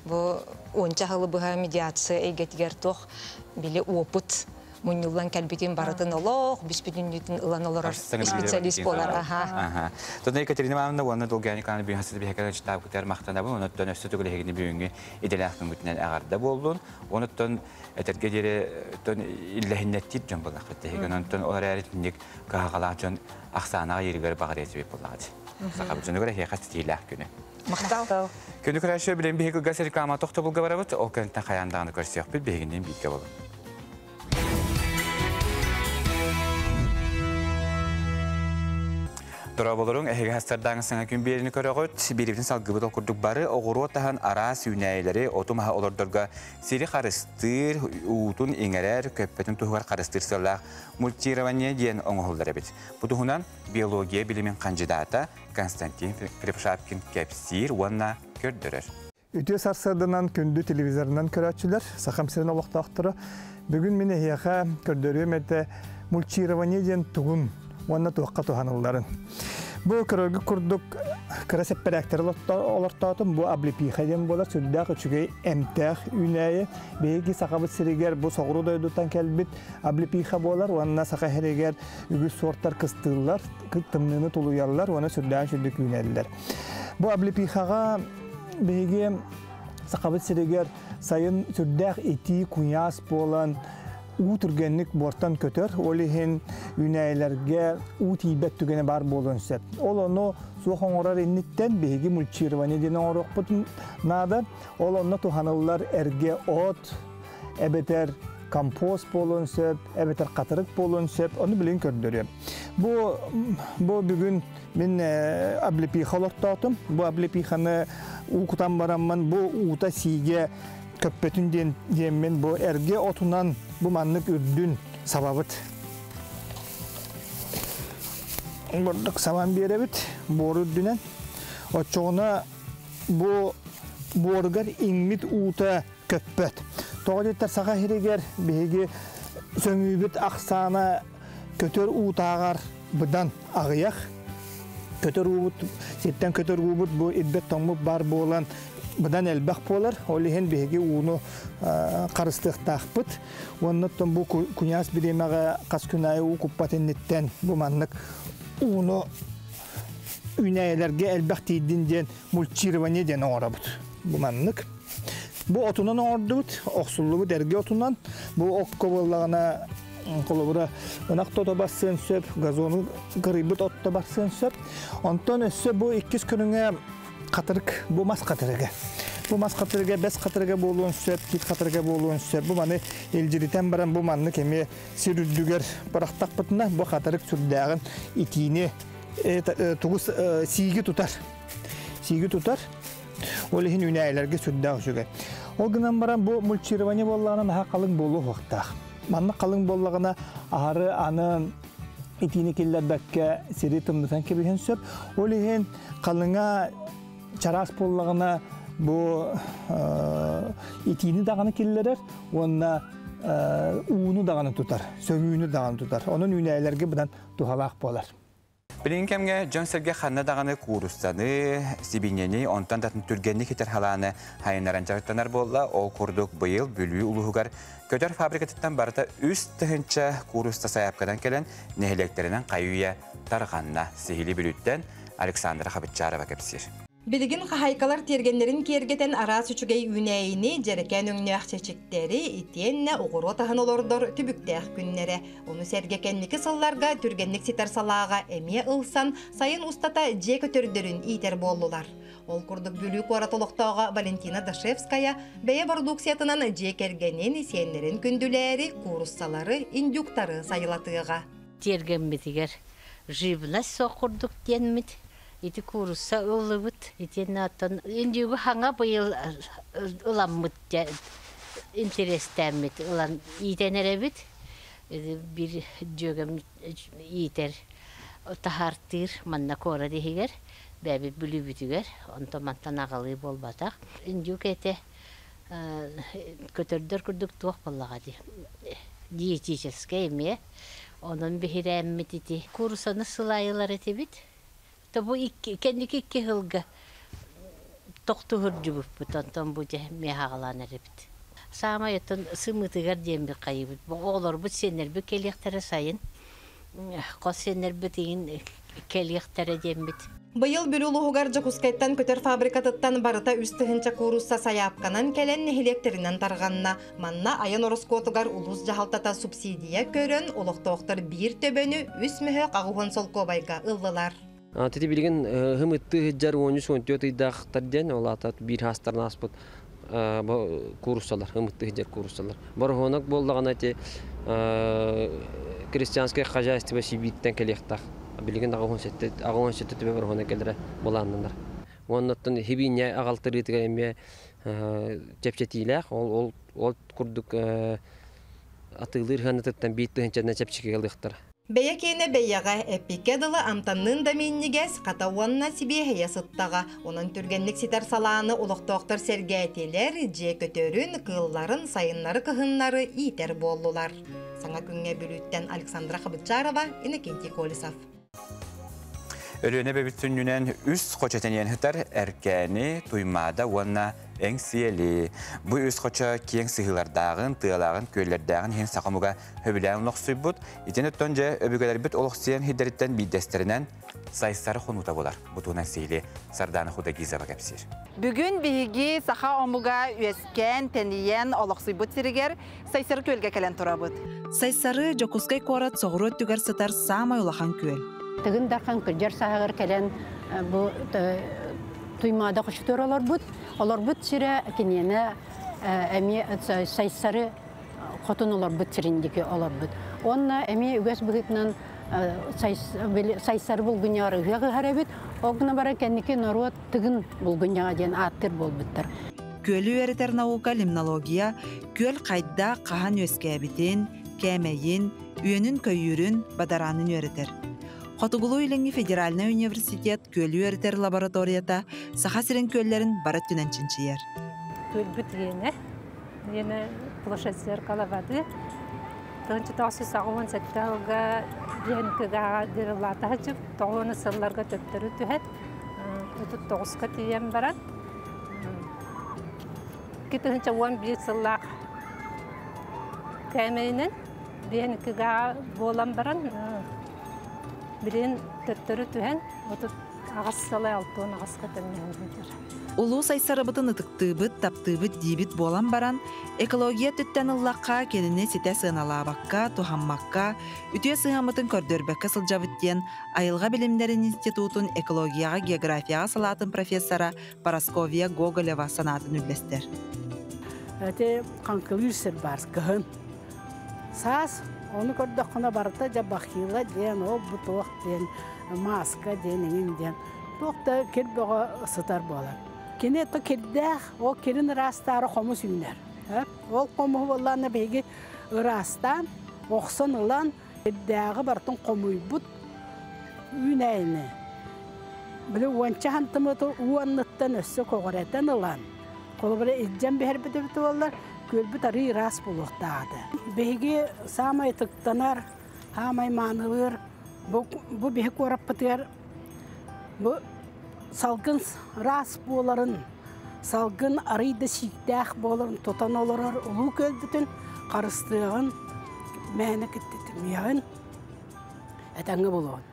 Бу онча халыбыга медиация эйгетигер тох биле опыт. Мунюлан кәлбитин баратын олох, биспидүннүтүн ылан олорор специалист болар. Аха. Тонда Екатерина Ивановна уонна долгани каны бүйін хасыды бейхекелер читап күтер мақтанабын, оныттан өсті түгілі хегені бүйінгі иделяқтың бүтінен ағарда болдun. Оныттан әтерге дере илләхиннеттейд жон болақ бітті. Оныттан олар әрітіндік қағалақ жон ақсанаға ерігері бағар етібек болағады. Сақабы жоны көрі хеқас тетейләқ күні. Мақтау. Күні күрәші білен бейхек ұлғас реклама тоқты бұлға барабыд, ол көнттен қаяндағыны көрсек біл бейгінден бейге болын. Дұрабылырың әйгі хастардағы саңа күн беріні көріғыт, беребетін салғыбыт оқырдық бары, оғыру отағын арас үйнәйлері, отымаға олардырға сері қарыстыр, ұутын еңерер, көппетін тұғығар қарыстыр сылақ, мультирование дейін оңғылдар әбет. Бұтығынан биология білімен қанжидата Константин Крепшапкин кәпсир уанна көрдірір. Үтіе сарсадынан күнді телевизорынан көрәтшілер, сақамсырын олықтақтыры. Бүгін мені хияға көрдірім әті мультирование дейін тұғын Уанна туаққа туханыларын. Бұл көрігі күрдік кірәсеппәрәктері олартатым, бұл аблипихаден болар, сүрдәқ үчігей әмтәқ үнәйі. Бейгі сақабыт сірігер бұл соғыру дойдуттан кәлбіт аблипиха болар, уанна сақа херегер үгіз сорттар кыстылар, тымныны тулуялар, уанна сүрдәғын сүрдік үнәлілер. Бұл аблипихаға бейгі сақабыт сірігер сайын сүрдәқ еті күняс болан, Утургенlik bortan kötör, olihin üneylerge utibet tügene bar bolun sep. Ol onu soğan orar innitten begi mulçirvani denen orok butun nada. Ol onu tuhanıllar erge ot, ebeter kompost bolun sep, ebeter katırık bolun sep. Onu bilin kördürüyor. Bu bugün ben ablipiha olurtattım. Bu ablipihanı ukutan baramman bu uta sige köppetün diyemen bu erge otunan bu manlık ürdün sababıt. Buradaki saman bir evet, bu ürdünen. O çoğuna bu borgar inmit uta köppet. Toğaletler sağa hireger, bihegi sömübet aksana kötör utağar bıdan ağıyak. Kötör ubut, setten kötör ubut bu idbet toğmup bar boğulan Бұдан әлбәқ болар, олеген беге уыны қарыстық тақпыт. Оннаттан бұл күняс біремеға қас күнайы ұқыппатыннеттен бұл маннық уыны үнәйелерге әлбәқ дейдінден мультирование ден оғыра бұд. Бұл маннық. Бұл отынан оғырды бұд, оқсулы бұд әрге отынан. Бұл оққа болағына қолыбыра ұнақ тота бассын сөп, газоны ғырыбыт отта бассын сөп. Онтан өсі бұл 2 күніңе қатырық, бұл мас қатырығы. Бұл мас қатырығы, бәс қатырығы болуын сөп, кет қатырығы болуын сөп. Бұл маны елжірітен баран бұл манны кеме сирүрдігер барақтақ бұтына бұл қатырық сүрдәғын итіне тұғыз сигі тұтар. Сигі тұтар, ол ең үнәйлерге сүрдәғ жүге. Ол ғынан баран бұл мультирование болағына наға қалың болу вақтақ. Манны қалың болағына ары аны итіне келдер бәкке сері тымдысан кебеген сөп. Ол ең қалыңа чарас болағына бұл итini dağını kellerer, onunla uğunu dağını tutar, sömüğünü dağını tutar. Onun üneylerge bundan tuhalaq bolar. Bilinkemge John Serge Hanna dağını kurustanı, Sibineni, ondan da türgenlik eter halanı hayınlarancarıttanar bolla, o kurduk bıyıl, bülüğü uluğugar. Kötör fabrikatından barıda üst tıhınca kurusta sayapkadan gelen nehileklerinden kayuya tarğanna sihili bülütten Aleksandra Xabitçarova kepsir. Bilgin haykalar tergenlerin kergeten aras üçügey üneyini jereken öňnäk çeçekleri itienne uğuru tahan olordur tübüktäk günlere. Onu sergekenniki sallarga türgenlik sitar salağa emiye ılsan sayın ustata je kötörдөрүн iter bollular. Ol kurduk bülük oratoloqtağa Valentina Dashevskaya beye produksiyatынан je kergenin siyenlerin kündüleri, kurussaları, induktarı sayılatıга. Tergen bitiger. Живлас soqurduk denmit. ити курса ылыбыт, итен аттан. Индюгу ханга быйыл ыламмыт, интерестәммит, ылан итенеребит. Bir jögem iter tahartır manna kora dehiger bäbi bülübütüger onto mantan agalı bolbatak injuk ete kötürdür kurduk tuğ ballagadi diyetische mi onun bihiremmiti kursana sılayılar etebit tabu kendi hılga toktuhur jubup butantan bu je mehagalan erebit Sama yatın sımıtıgar diyen bir kayıbıt. Bu olur bu senler bir keliyektere sayın. Kos senler bütün keliyektere diyen bit. Быйыл бүлүлугар жакускайттан көтөр фабрикатыттан барыта үстүхүнчө курусса саяпканан келен электринен тарганна манна айын ороскотугар улус жахалтата субсидия көрөн олоктооктор бир төбөнү үс мөһө кагугун солкобайга ыллылар. Тити билген хымытты жар 13-14 ыйдактар ден олатат бир хастарна аспыт курсалар, хымытты жар курсалар. Борхонок болдаган ати крестьянское хозяйство сибиттен келектак. Билген агын сетте төбө борхонок келдер боланнар. Оннотон хибине агалтыры тигеме чепчетилер, ол курдук атылыр ханаттан биттен чепчеге келдиктер. Бәйәкене бәйәгә эпикедылы амтаннын да миннигәс катауанна сибе хәясыттага. Онын түргенлек ситар саланы улуктоктор сергәтелер, же көтөрүн, кылларын, сайыннары кыһыннары итер болдулар. Саңа күнгә бүлүттен Александра Хабычарова, Иннокентий Колесов. Ölüne bebütününen üst koçeteniyen hıtar erkeni tuymada ona engsiyeli. Bu üst koça kiyen sıhılardağın, tığalağın, köylerdağın hen sakamuga höbüleğin noqsuybut. İten öttönce öbügeler büt oluqsiyen hidderitten bir desterinden sayısları konuta bolar. Butuğuna seyli sardanı huda gizaba kapsir. Bugün bihigi saha omuga üesken teniyen oluqsuybut siriger sayısarı kölge kelen turabut. Sayısarı Jokuskay korat soğuru tüger sıtar samay ulahan köl. Tığın darkan kırjar sahagır kelen bu tuymada kuştur olur but. Olur but sire kiniyene emi sayısarı kotun olur but sirindiki olur but. Onna emi üges bıhıtnan sayısarı bulgunyarı hıgı harabit. Oğuna bara kendiki noruat tığın bulgunyağı diyen attır bol bittir. Kölü öğreter nauka limnologiya, köl kayda kahan öskebitin, kemeyin, üyünün köyürün, badaranın öğreter. Хотугулу Иленги Федеральный университет көлü öğreter laboratoriyata saha siren köllerin barat tünençinçiyer. Kölbüt yine площадьер калавады. Тончы тасы сағуын сәттәуға бенкіға дерілата жүп, тоғыны сылларға төттірі түхет. Өтіп тоғысқа тием барат. Кетігінші 11 сыллақ кәмейінен бенкіға болам баран. Бірін төттірі түхен, өтіп ағас салай алтуын ағасқа тәмейіндер. Улу сайсарыбытын ытыктыбыт, таптыбыт дейбіт болан баран, экология түттен ыллаққа келіне сете сыналабаққа, тухаммаққа, үтіе сыхамытын көрдөрбәкке сылжабыттен Айылға білімдерін институтын экологияға, географияға салатын профессора Парасковия Гоголева санатын үллестер. Әте қанқылыр сір бар, кығын. Сас, оны көрдіқына барыта жа бақилы ден, о бұтуақ ден, маска ден, еңін ден. Тоқта кел бұға ысытар болар. Кене то келдәқ, о келін растары қомы сүйінер. Ол қомы боланы бейгі растан, оқсын ұлан, келдәғы бартын қомы бұт үйнәйіні. Білі уанча хантымыты уанныттан өссі коғыреттен ұлан. Қолы білі үлжен бәр біті болар, көлбіт арый рас болуқтады. Бейгі самай тұқтанар, хамай манылыр, бұл бейгі көріп бітер, бұл салгын рас боларын, салгын арыйды сүйттәқ боларын, тұтан оларар, ұлу көлбітін қарыстығын, мәні кіттетімеғін, әтәңі болуын.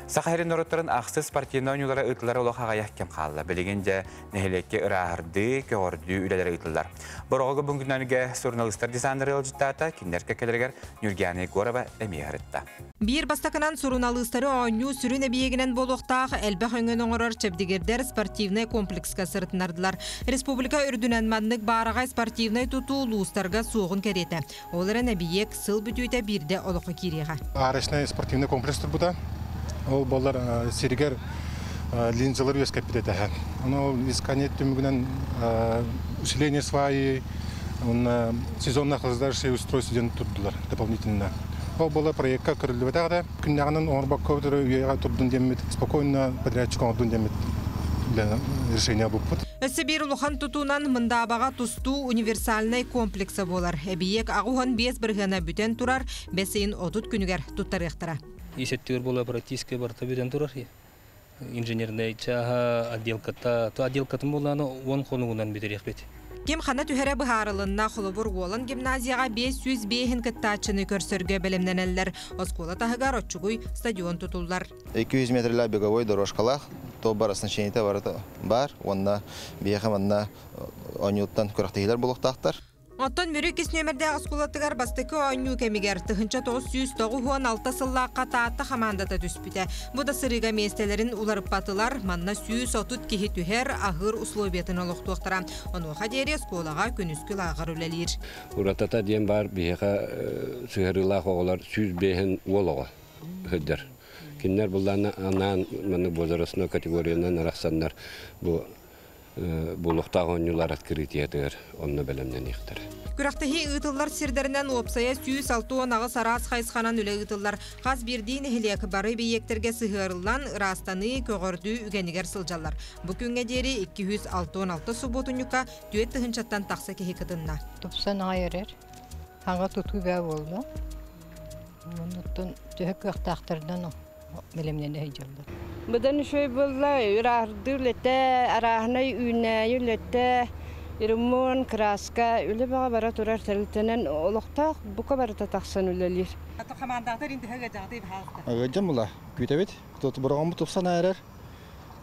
Сахарин нороттарын ақсыз партийна ойнулары ұйтылары олақаға яқкем қалды. Білігенде нәхелекке ұрағырды, көгорды үлелері ұйтылар. Бұрғығы бүнгіннәніге журналистар дизайнері ұлжыттата, кендерке келергер Нюргияны Горова әмей ғырытта. Bir бастакынан журналистары ойну сүрін әбиегінен болуқтақ әлбі өңін оңырар чәбдегердер спортивный комплекска сыртынардылар. Республика үрдінен мандық барағай спортивный тұту ұлыстарға соғын кәреті. Оларын әбиек сыл бүтүйті бірде олықы кереға. Арышный спортивный комплекс тұр бұда. Ол болар сиригер линзалар өз капитетахан. Оно искание тумгунан усиление сваи, он сезонных раздачи устройств студентов дополнительно. Ол была проектка көрүлүп атагда күннәгенен орбакка өйгә турдун демет спокойно подрядчикка турдун демет для решения бупут. Сибир улухан тутунан мындабага тустуу универсальный комплексы болар. Эбиек агухан 5 биргена бүтен турар, бесейин отут күнүгер туттарыктара. Есеттер бола практически барта бүтен турар. Инженерный чаха отделката, то отделкатын боланы 10 хонугунан битерек бет. Кем хана түһәрә быһарылынна холобур голан гимназияга 500 бейхин кыттачыны көрсөргө белемненеллер. Оскола таһыгар очугуй стадион тутуллар. 200 метрлер беговой дорожкалах, то бар оснащениете бар, онна бейхаманна онюттан көрәктегелер булуктактар. Оттон бүрекес нөмерде осколатыгар бастыкы ойну кемигер тыхынча 996 сыллаққа таатты хамандата түспіте. Бұда сырыға местелерін уларып батылар, манна 130 кихи түхер ағыр условиятын олықтуқтара. Онуға дері сколаға күнүскіл ағыр үлелер. Уратата дем бар бейха сығырылақ оғылар 100 бейхін олығы хүддер. Кинлер бұлланы анан маны бозарысына категориянан арақсандар бұл Булуктагы оннюлар открытиятыр, онны белемнен ихтер. Күрәктәһи ытыллар сирдәреннән опсая 106 нагы сарас хайсханан үле ытыллар. Хас бирдин эхлек бары биектерге сыгырылган растаны көгөрдү үгенигер сылжалар. Бу күнгә дери 266 суботунюка төет тыгынчаттан такса кехикытынна. Топсан айырыр. Ханга туту бә булды. Монуттан төһәк вактактырдан белемнен һәҗәлде. Бұдан шөй болла, үрарды үлетті, арағына үйнәй үлетті, үрімон, краска, үлі баға бара тұрар тәрілтінен олықтақ, бұқа бара татақсан үлелер. Қамандақтар енді ғаға жағдай бағалықта? Ғаджам бұла, күйтәбет, бұрағын бұтыпсан әрер,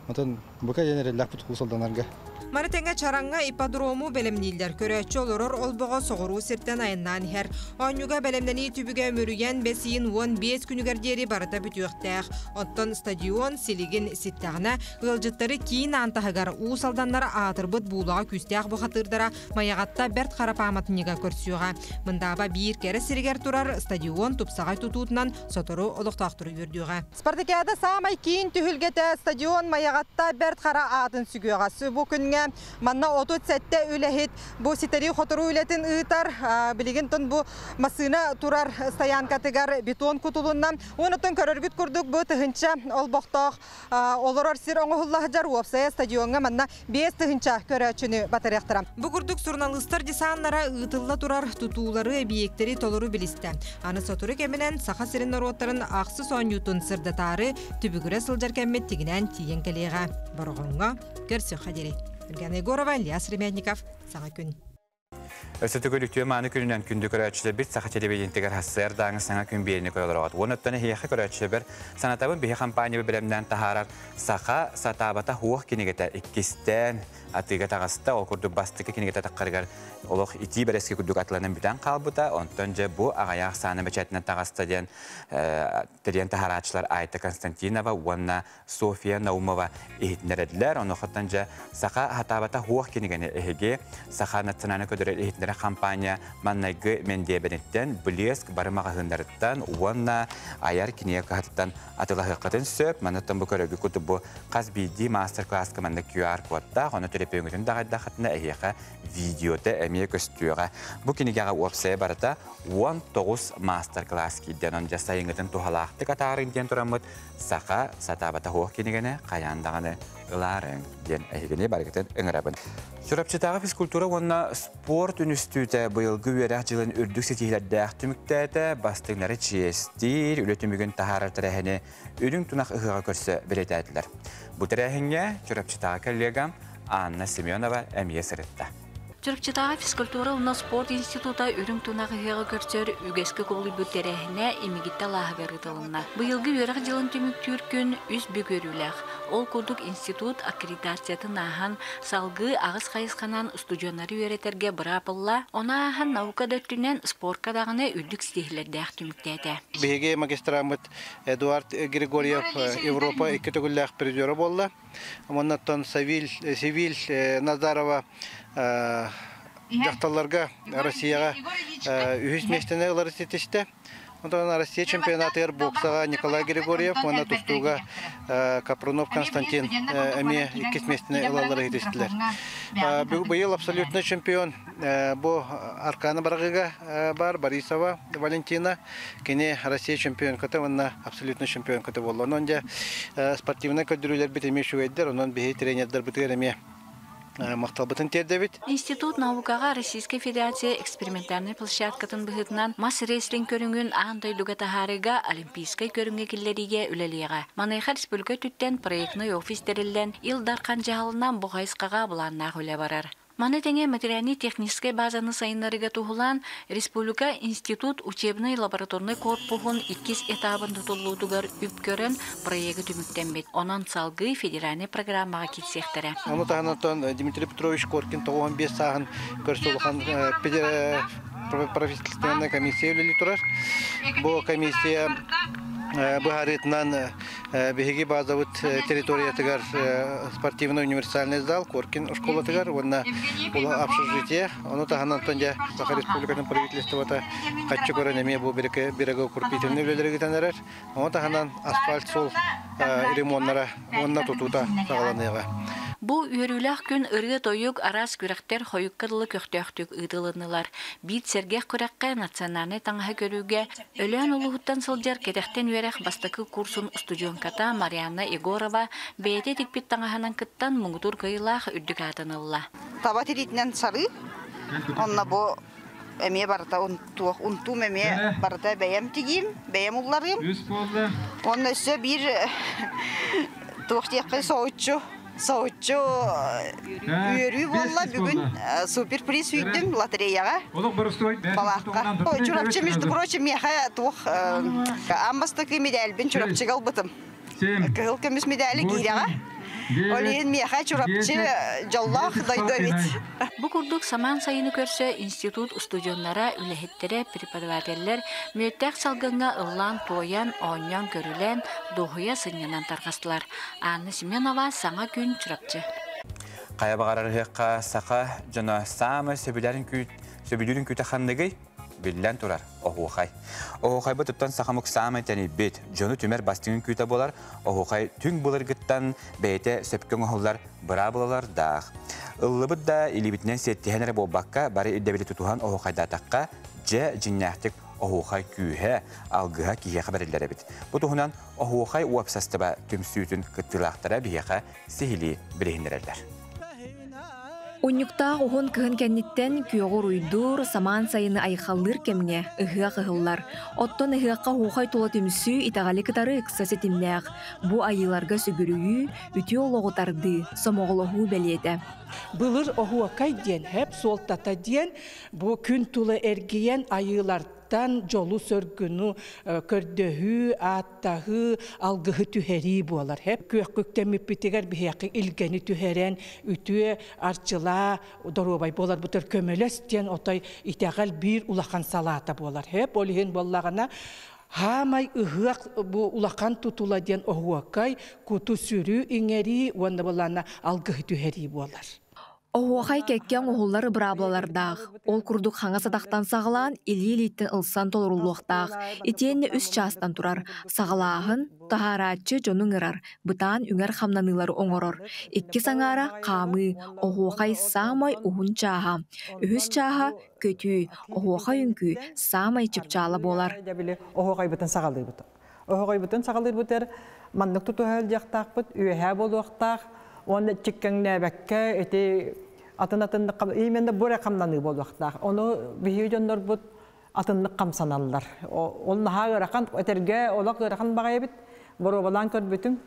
мұтын бұқа жәнері ләқ бұт құлсалданарға. Маратенге чаранга ипподрому белемнилдер көрөччө олорор олбого согуру сиртен айыннан хер. Онюга белемдени түбүгө мөрүген бесиин 15 күнүгердери барата бүтүөктәк. Оттон стадион силигин ситтагына ылжыттары кийин антахагар уусалданнар атырбыт буулага күстәк бухатырдара маягатта берт карапаматыныга көрсүгө. Мындаба бир кере сиригер турар стадион тупсагай тутуутунан сотору олуктактыры көрдүгө. Спартакиада самай кийин түһүлгете стадион маягатта берт кара атын сүгөгө. Бу күнгө манна отут сетте үлехит бу ситери хотору үлетин ыытар билигин тон бу масына турар стоянкатыгар бетон кутулуннан онотон көрөргүт курдук бу тыгынча олбокток олорор сир оңохуллахжар уопсая стадионга манна 5 тыгынча көрөчүнү батарыктырам. Бу курдук журналисттар десаннара ыытылла турар тутуулары биектери толору билисте. Аны сотуру кеминен саха сирин нороттарын аксы сонютун сырдатары түбүгүрө сылжар кеммет тигинен тиен келега. Боргонга көрсө хадери. Евгений Егорова, Ильяс Ремятников, Саңа күн. Өсөтөгөлүктүө мааны күнүнөн күндү көрөчүлөр бит саха телевидениетигер хассыр даңы саңа күн бейни көрөлөрөт. Онуттаны хияха көрөчүлөр санатабын бихи компания билемден тахарар саха сатабата хуох кинегете иккистен атыга тагыста ол курду бастык кинегете таккаргар олох ити берески курдук атланын бүтән калбыта онтон же бу агаяк саны бечетинен тагыста ден терен тахарачылар Айта Константинова, Уанна София Наумова ихитнередилер. Онохоттан же саха хатабата хуох кинегене эхеге саха национальный көдөрө ихитнере компания маннайгы мендебенеттен Блеск барымагыһындарыттан Уанна аяр кинеге кахаттан атылахыкатын сөп манаттан бу көрөгү кутубу казбиди мастер-класс команда QR кодта оны төлөпөңүтүн дагайдахатына эхеха видеода эмие көстүгө. Бу кинегага опсая барата 19 мастер-класс киден он жасайыңытын тухалаакты катарын ден турамыт саха сатабата хуох кинегене каяндаганы ыларын ден эхегене баргытын ыңырабын. Сурапчытагы физкультура онна спорт институты быйылгы үерах жылын үрдүк сетихилердәк түмүктәте бастыңнары чиестир үлөтүмүгүн тахарар тәрәһене үрүң тунак ыгыга көрсө билетәдиләр. Бу тәрәһенгә сурапчытагы коллегам Анна Семенова әмие сырытта. Чуркчатага физкультура уна спорт института үрүң тунагы хега көрсөр үгеске колу бүтерәһенә имигитта лагырытылына. Быйылгы үерах жылын түмүктүр күн үз бөгөрүләх. Ол курдук институт аккредитациятын ахан салгы агыс хайысканан студионнары үеретерге бырапылла, она ахан наука дөттүнен спортка дагыны үрдүк стихилердәк түмүктәте. Биге магистрамыт Эдуард Григорьев Европа икетөгүлләх призеры болла. Моннан Севиль Назарова жақталарға Россияға үйіз местені олар сетешті. Онда Россия чемпионаты боксага Николай Григорьев, онда тустуга Капрунов Константин эми иккесместине элалары етестілер. Быйыл абсолютный чемпион бу Аркана Баргыга бар, Борисова Валентина, кене Россия чемпион ката, онда абсолютный чемпион ката болу. Онда спортивный көддүрүлөр битеме шуэддер, онон бихи тренердер битереме Институт наукага Российской Федерация экспериментальный площадкатын быһытынан масс рестлинг көрүнгүн андай дугатахарыга олимпийской көрүнгө киллериге үлелига. Манайха республика түттен проектный офис терилден Илдар Канжалынан Бугайскага буланна хөле барар. Маны теңе материально-технической базаны сайынларыга тухулан Республика Институт учебный лабораторный корпусын 2 этабын тутулуудугар үпкөрөн проекты түмүктенбет. Онан салгы федеральный программага китсектері. Оны тағанаттан Дмитрий Петрович Коркин 95 сағын көрсетілген правительственная комиссия үлелі тұрар. Бұл комиссия Бухаритнан беги базовый территория тигар спортивный универсальный зал Коркин школа тигар онна общежитие оно таган Антония Саха республиканың правительство та каччы көрөнеме бу берега укрепительный үлелерге танарар оно таган асфальт сол ремонтнара онна тутута сагаланыга. Бу үйрүләк күн ыргы тоюк арас күрәктер хойуккырлы көктөктүк ыдылынылар. Бит сергех күрәккә национальный таңга көрүгә өлән улуһуттан сылжар кетектен үйрәк бастакы курсын студионката Марианна Егорова бәйте тикпит таңаһанан кыттан муңутур кыйлах үддүгатынылла. Таба тиритнен сары. Онна бу эме барта унту эме барта бәям тигим, бәям улларым. Онна өсө бир туктыкка Соучу үйрүү болла бүгүн суперприз үйдүм лотереяга. Балакка. Чурапчы, между прочим, меха тух амбастыкы медальбин чурапчыга албытым. Кылкымыз медали кийрага. Олен меха чурапчы жаллах дойдовит. Бу курдук саман сайыны көрсө институт студионнара үлехеттере преподавательлер мөттәк салгынга ыллан тоян онян көрүлен дохуя сынянан таргастылар. Анна Семенова саңа күн чурапчы. Кая багарарыгка сака жана самы сөбүлүрүн күтөхандыгы билен турар оһухай. Оһухай бу туттан сахамык самы тени бет жону түмер бастыгын күтө болар. Оһухай түң булыргыттан бете сөпкөн оһулар бара булалар да. Ыллыбыт да илибитнен сеттихенере болбакка бары иддебили тутухан оһухайда такка же жиннахтык оһухай күйе алгыга кие хабарлары бит. Бу тухунан оһухай уапсастыба түмсүтүн кыттылактара бияка сихили билендирерлер. Унюкта охон кыһын кенниттен күйөгөр уйдур саман сайыны айхаллыр кемне ыһыа кыһыллар. Оттон ыһыакка хуухай тула түмсүү итагали кытары ыксасы тимнээх. Бу айыларга сүгүрүүі үтү ологутарды сомоголохуу белиэте. Былыр оһуакай диэн хеп суолтата диэн бу күн тула эргиен айылартан жолу сөргүнү көрдөһүү аттаһы алгыһы түһэри буолар хеп көккөктемиппитигер биһиакы илгени түһэрен үтүө арчыла доробай болар бутер көмөлөс диэн отой итагал бир улахан салаата буолар хеп олиһин боллагана Хамай ыһыак бу улахан тутула диэн оһуакай куту сүрүү иңери уонна болана алгыһы түһэри буолар. Оһуахай кеккен оһуллары быраблалардаах. Ол курдук хаңа садақтан сағалаан или-илиттен ылсан толорулуақтаах. Итиенне үс частан турар. Сағалаахын тахараатчы жонун ырар. Бытаан үңер хамнанылары оңорор. Икки саңара қамы. Оһуахай самай ухун чааха. Үхүс чааха көтүү. Оһуахай үңкү самай чыпчаала болар. Оһуахай бытын сағалыр бұты. Оһуахай бытын сағалыр бұтыр. Мандық тұтуғал жақтақ бұт. Үйәһә болуақтақ. Оны чиккеңне бәккә эти атын-атынны именно бура камнаны болуактар. Оны бихижоннор бут атынны камсаналлар. Ол наха ракан этерге олак рахан багай бит. Боро балан көрбүтүм.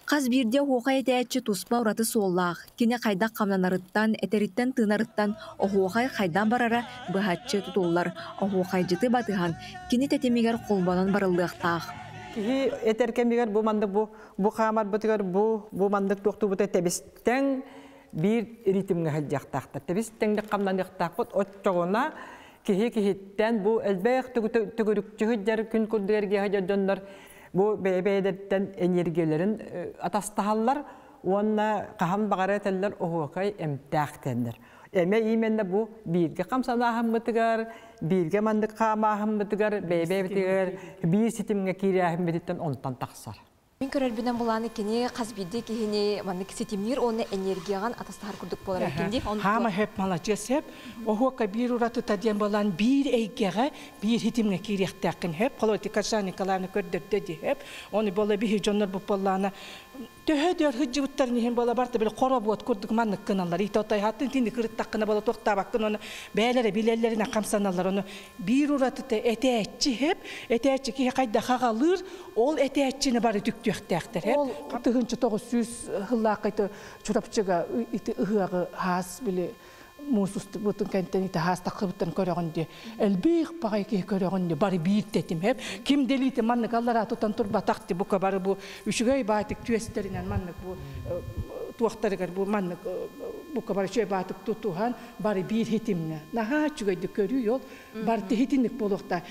Каз бирде хоохай этечи туспа ураты соллах. Кине кайда камнанарыттан, этериттен тынарыттан охоохай кайдан барара быхатчы тутуллар. Охоохай жыты батыхан. Кине тетемигер колбанан барылдыктах. Ки этеркемигер бу мандык бу хамар бутыгар бу мандык токту бут тебистен бир ритмге хаҗактакта. Тебистенде камнандыктак бут отчогона кихиттен бу элбек түгүрүкчү жер күн күрдерге хаҗадоннар бу бебедеттен энергияларын атастааллар. Уонна кахам багарателлер оһуакай эмтактендер. Eme imende bu birge kamsanahım bıtıgar, birge mandık kamahım bıtıgar, bebe bıtıgar, bir sitimge kirahım bıtıgdan ondan taksar. Мен көрөлбүнөн буланы кини казбиди кини маннык сетимнир оны энергияған атастар курдук болар экенди. Хама хеп молодец хеп. Охока бир ураты таден балан бир эйгеге бир хитимге кирехтакын хеп. Колотикаса Николаевна көрдөддө ди хеп. Оны бола бихи жоннор бу баланы төһөдөр хыжыбыттар нихен бола барты бил коробот курдук маннык кыналар. Итотай хатын тинди кырыттакына бола токтабакын оны бээлере билеллерине камсаналар оны бир ураты этеэтчи хеп. Этеэтчи ки кайда хагалыр, ол этеэтчини бары түктүктәктер хеп. Тыгынчы 900 хыллакайты чурапчыга ити ыгыгы хас биле мусуст бутун кенттен ити хас такыбыттан көрөгөндө элбих багайки көрөгөндө бары бииртетим хеп. Ким делите маннык аллара тутан турба такты бука бары бу үшүгөй баатык түестеринен маннык бу туактарыгар бу маннык бука бары чөй баатык тутухан бары бир хитимне. Наха чүгөйдү көрүү жол бары хитинник болукта.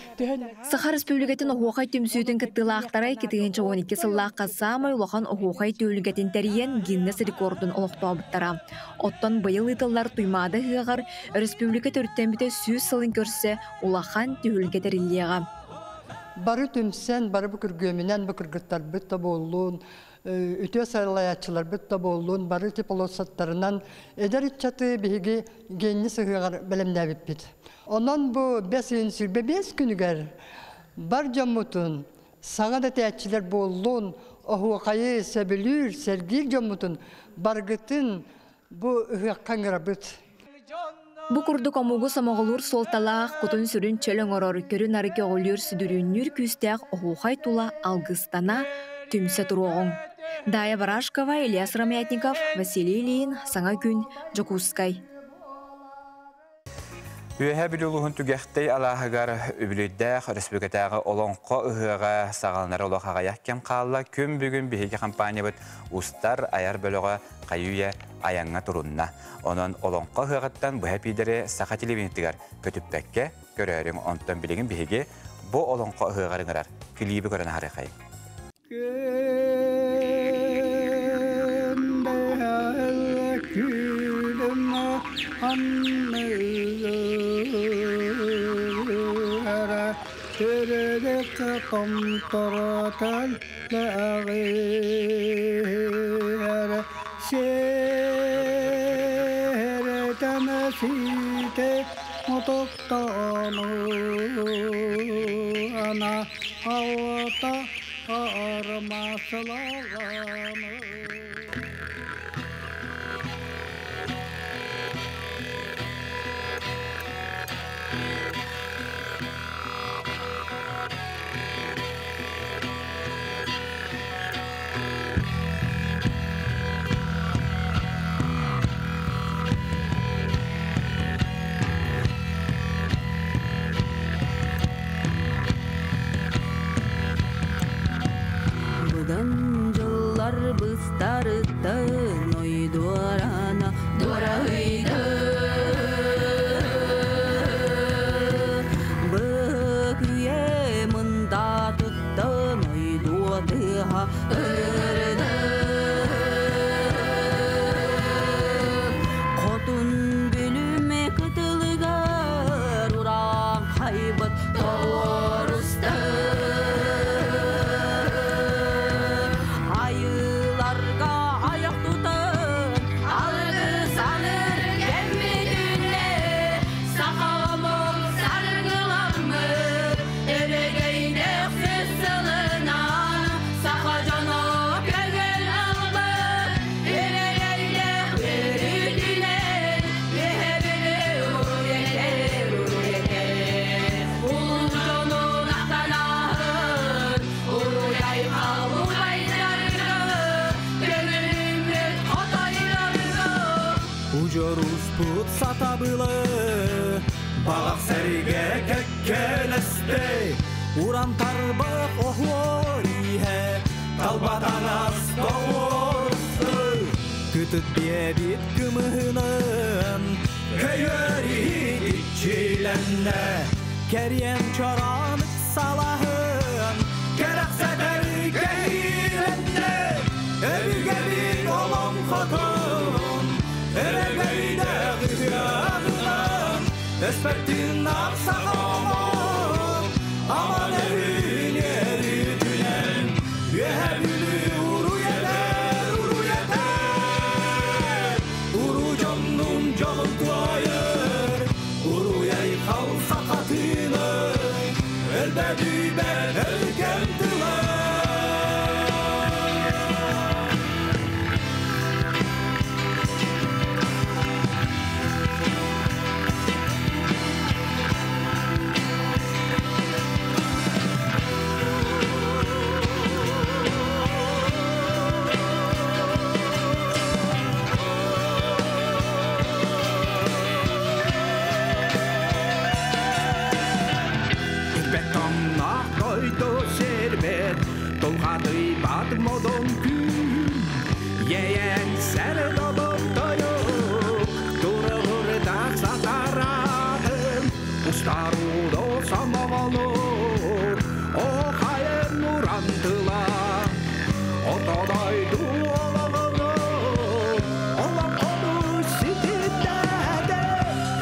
Сахар Республикатын Охуахай түмсүтін кыттылақтарай кетігенче 12 сыллаққа самай улахан Охуахай төвілгетін тәріен Гиннес рекордын олықтауыттара. Оттан байыл итылар туймады хығығар Республика төрттен біте сүйіз сылын көрсе улахан төвілгетерілеға. Бары түмсен, бары бүкір гөмінен бүкір гыттар бүтті болуын, үтө сайлаячылар бүтті болуын, бары типолосаттарынан эдер итчаты бігі генні сығығар білімдәбіп біт. Ondan bu 5 күнігер бар жамутун, саңа да тәтчілер болуын, оғуқайы сөбілір, сәргіл жамутун, барғытын bu қаңыра бұд. Бу курдук омугу самоголур солталаах кутун сүрүн чөлөң орор көрүн арыке оголур сүдүрүннүр күстәк оғуқай тула алгыстана түмсе туруғын. Дая Барашкова, Ильяс Рамятников, Василий Ильин, Саңа күн, Жокускай. Үйәһә билулуһун түгәхтей алаһыгар үбүлүддәх республикатагы олонқо ыһыга сагалнары олохага яхкем калла күн бүгүн биһиги компания бит устар аяр бөлөгө кайуя аяңга турунна. Онон олонқо ыһыгаттан бу хәпидере саха телевизиятыгар көтүппәккә көрөрүң онтон билеген биһиги бу олонқо ыһыгарыңар клипи көрөн харыкай. قمطرة لأغير شهر تمسيت مطقطان أنا أوطى أرمى سلام Bıstarıttın oy duvarana duraydı Böküye mında tuttun oy duvatıha ırdı Kotun bölüme kıtılıgar uran kaybet doğrustu Put satabılı Bağak serige kekkeleste Uran tarbak ohorihe Talbatanas doğrusu Kütüt biyebit gümühünün Köyöri içilende Keryen çoranık salahın Gerek sefer gehilende Evi gelin olum kotun Eregeyde gıya Espertin aksakamam Aman evin yeri tünen Yehebili uru yeter Uru canım canım duayır Uru yay kalsa katını Elbedi ben elkendiler Dolgadı batmadan gün Yeyen sere doluktayo Durur da sataradım Ustaru da samavalur O hayem nurandılar Otadaydı olağını Olan onu sitinlerde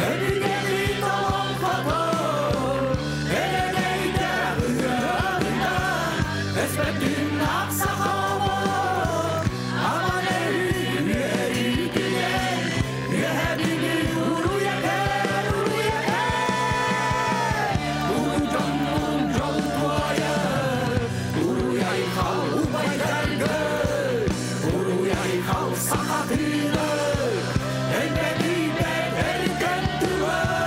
Hedi geri tamam fatır Hele neyde hıyarında Esmetin aksakamam Aman evin yeri gülen Yehebini uru yeter Uru canım can duaya Uru yay kal ubaylar gör Uru yay kal sakatını Elbedi ben erkendiler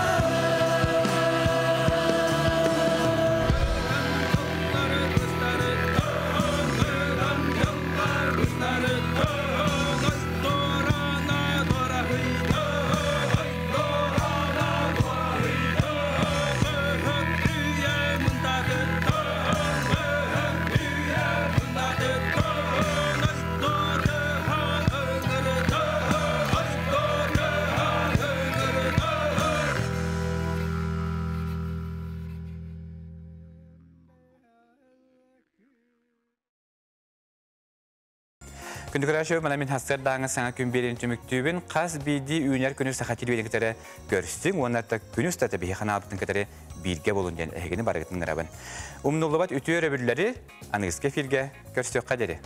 Kündüküraşöv mana min hasır dağına sana gün birin tümüktübün qaz bidi üner günü sahatil veliktere görüstün onlarda günüs tata bihi xanabıtın kadar bilge bolun den ehgeni baragıtın naraban. Umnulubat ütüyor öbürleri anıgızke filge görüstüyor kaderi.